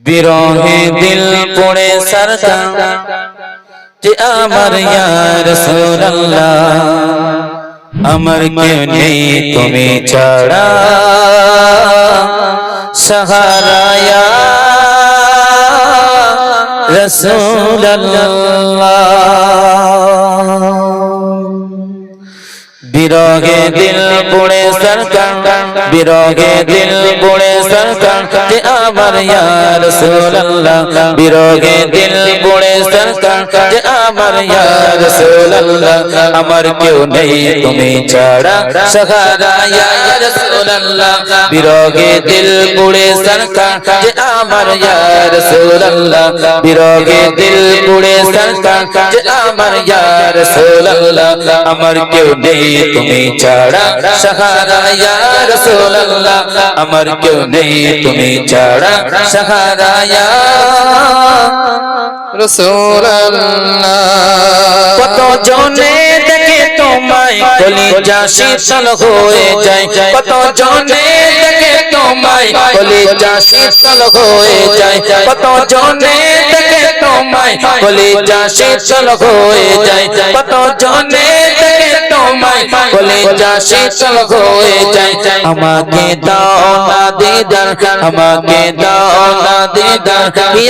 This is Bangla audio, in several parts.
বিরহে দিল পড়ে সরকার যে আমার ইয়া রাসূলুল্লাহ আমার কেউ নেই তুমি ছাড়া সাহারা ইয়া রাসূলুল্লাহ বিরহে দিল পড়ে সরকার বিরহে দিল পড়ে সরকার যে আমার ইয়া রাসূলুল্লাহ বিরহে দিল পড়ে সরকার যে আমার ইয়া রাসূলুল্লাহ আমার কেউ নেই তুমি ছাড়া সাহারা ইয়া রাসূলুল্লাহ বিরহে দিল পড়ে সরকার যে আমার ইয়া রাসূলুল্লাহ বিরহে দিল পড়ে সরকার যে আমার ইয়া রাসূলুল্লাহ আমার কেউ নেই তুমি ছাড়া সাহারা ইয়া রাসূলুল্লাহ আমার কেউ নেই তুমি ছাড়া সাহারা ইয়া রাসূলুল্লাহ কত জনে দেখে তোমায় কলিজা শীতল হয়ে যায় কত জনে দেখে তোমায় কলিজা শীতল হয়ে যায় কত জনে দেখে তোমায় কলিজা শীতল হয়ে যায় কত জনে দেখে তোমায় কলিজা শীতল হয়ে যায় আমাকে দাও না দিদার আমাকে দাও না দিদার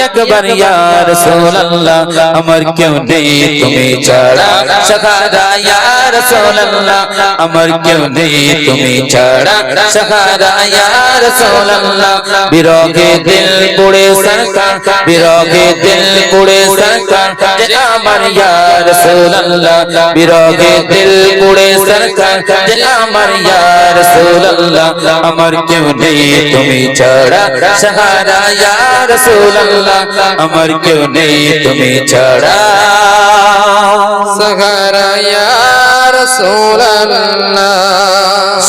একবার ইয়া রাসূলুল্লাহ আমার কেউ নেই তুমি ছাড়া সাহারা ইয়া রাসূলুল্লাহ আমার কেউ নেই তুমি ছাড়া সাহারা ইয়া রাসূলুল্লাহ বিরহে দিল পড়ে সরকার বিরহে দিল পড়ে সরকার যে আমার ইয়া রাসূলুল্লাহ বিরহে দিল পড়ে সরকার যে আমার ইয়া রাসূলুল্লাহ আমার কেউ নেই তুমি ছাড়া সাহারা ইয়া রাসূলুল্লাহ আমার কেউ নেই তুমি ছাড়া সাহারা ইয়া রাসূলুল্লাহ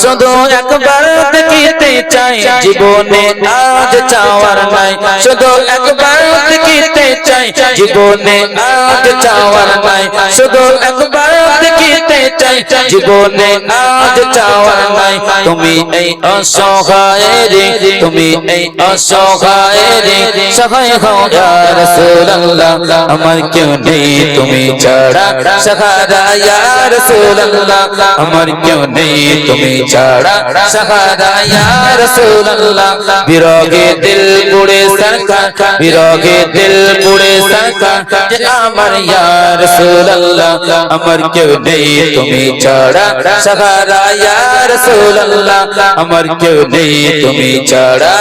শুধু একবার দেখিতে চাই জীবনে আজ চাওয়ার নাই শুধু একবার দেখিতে চাই জীবনে আজ চাওয়ার নাই শুধু একবার দেখিতে চাই জীবনে আজ চাওয়ার নাই তুমি এই অসহায় রে তুমি এই অসহায় রে সহায় হও ইয়া রাসূলুল্লাহ আমার কেউ নেই তুমি ছাড়া সাহারা ইয়া রাসূলুল্লাহ আমার কেউ নেই তুমি ছাড়া সাহারা ইয়া রাসূলুল্লাহ বিরহে দিল পড়ে সরকার বিরহে দিল পড়ে সরকার যে আমার ইয়া রাসূলুল্লাহ আমার কেউ নেই তুমি ছাড়া সাহারা ইয়া রাসূলুল্লাহ আমার কেউ নেই তুমি ছাড়া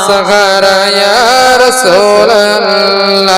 সাহারা ইয়া রাসূলুল্লাহ